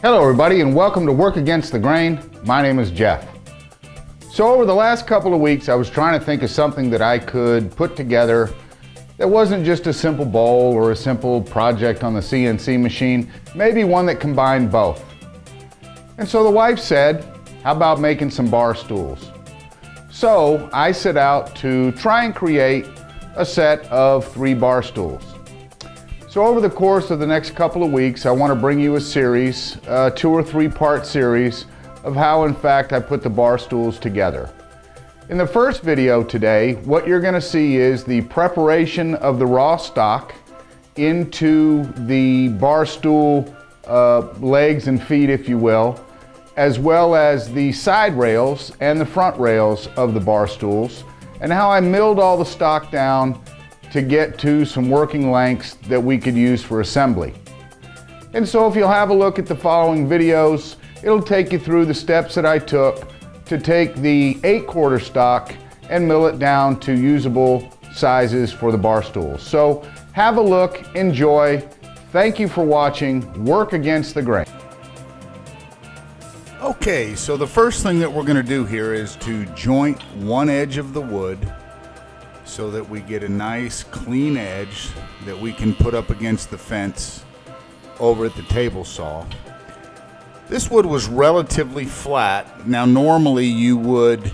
Hello everybody and welcome to Work Against the Grain. My name is Jeff. So over the last couple of weeks I was trying to think of something that I could put together that wasn't just a simple bowl or a simple project on the CNC machine, maybe one that combined both. And so the wife said, how about making some bar stools? So I set out to try and create a set of 3 bar stools. So over the course of the next couple of weeks, I want to bring you a series, a 2 or 3 part series of how in fact I put the bar stools together. In the first video today, what you're going to see is the preparation of the raw stock into the bar stool legs and feet, if you will, as well as the side rails and the front rails of the bar stools, and how I milled all the stock down to get to some working lengths that we could use for assembly. And so if you'll have a look at the following videos, it'll take you through the steps that I took to take the 8/4 stock and mill it down to usable sizes for the bar stools. So have a look, enjoy. Thank you for watching Work Against the Grain. Okay, so the first thing that we're going to do here is to joint one edge of the wood so that we get a nice clean edge that we can put up against the fence over at the table saw. This wood was relatively flat. Now normally you would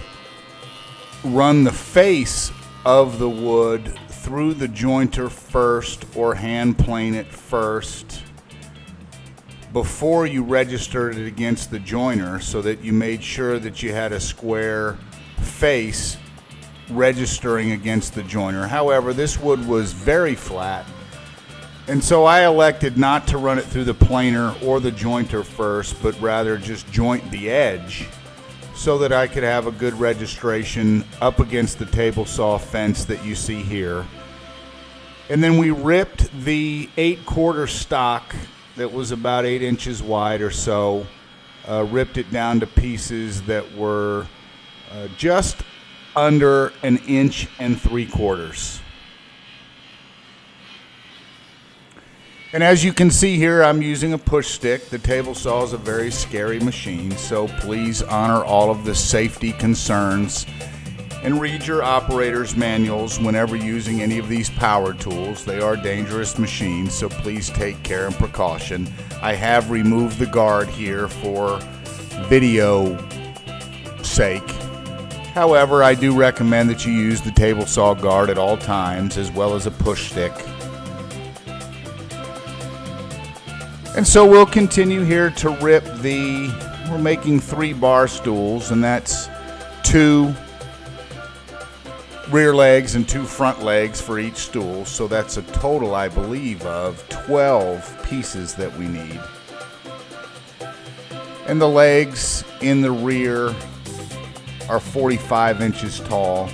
run the face of the wood through the jointer first or hand plane it first before you registered it against the joiner, so that you made sure that you had a square face registering against the joiner. However, this wood was very flat, and so I elected not to run it through the planer or the jointer first, but rather just joint the edge so that I could have a good registration up against the table saw fence that you see here. And then we ripped the 8/4 stock that was about 8 inches wide or so, ripped it down to pieces that were just under 1 3/4 inches. And as you can see here, I'm using a push stick. The table saw is a very scary machine, so please honor all of the safety concerns and read your operator's manuals whenever using any of these power tools. They are dangerous machines, so please take care and precaution. I have removed the guard here for video sake. However, I do recommend that you use the table saw guard at all times, as well as a push stick. And so we'll continue here to rip we're making 3 bar stools, and that's 2 rear legs and 2 front legs for each stool. So that's a total, I believe, of 12 pieces that we need. And the legs in the rear are 45 inches tall,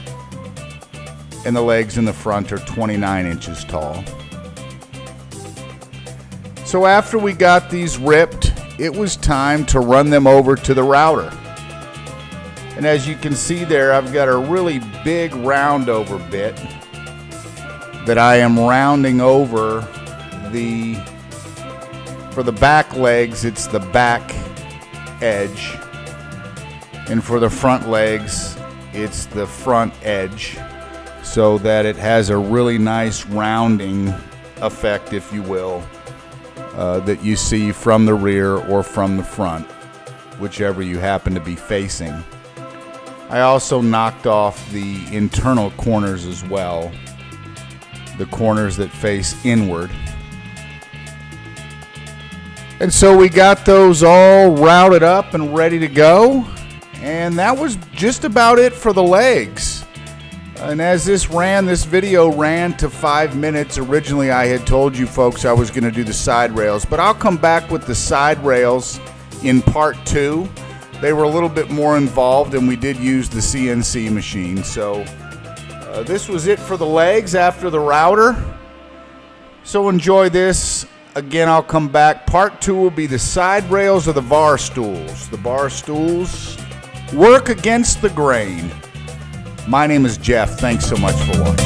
and the legs in the front are 29 inches tall. So after we got these ripped, it was time to run them over to the router. And as you can see there, I've got a really big round over bit that I am rounding over for the back legs, it's the back edge. And for the front legs, it's the front edge, so that it has a really nice rounding effect, if you will, that you see from the rear or from the front, whichever you happen to be facing. I also knocked off the internal corners as well, the corners that face inward. And so we got those all routed up and ready to go. And that was just about it for the legs. And as this video ran to 5 minutes. Originally I had told you folks I was going to do the side rails, but I'll come back with the side rails in part 2. They were a little bit more involved, and we did use the CNC machine. So this was it for the legs after the router. So enjoy this. Again, I'll come back. Part 2 will be the side rails of the bar stools. The bar stools work against the grain. My name is Jeff. Thanks so much for watching.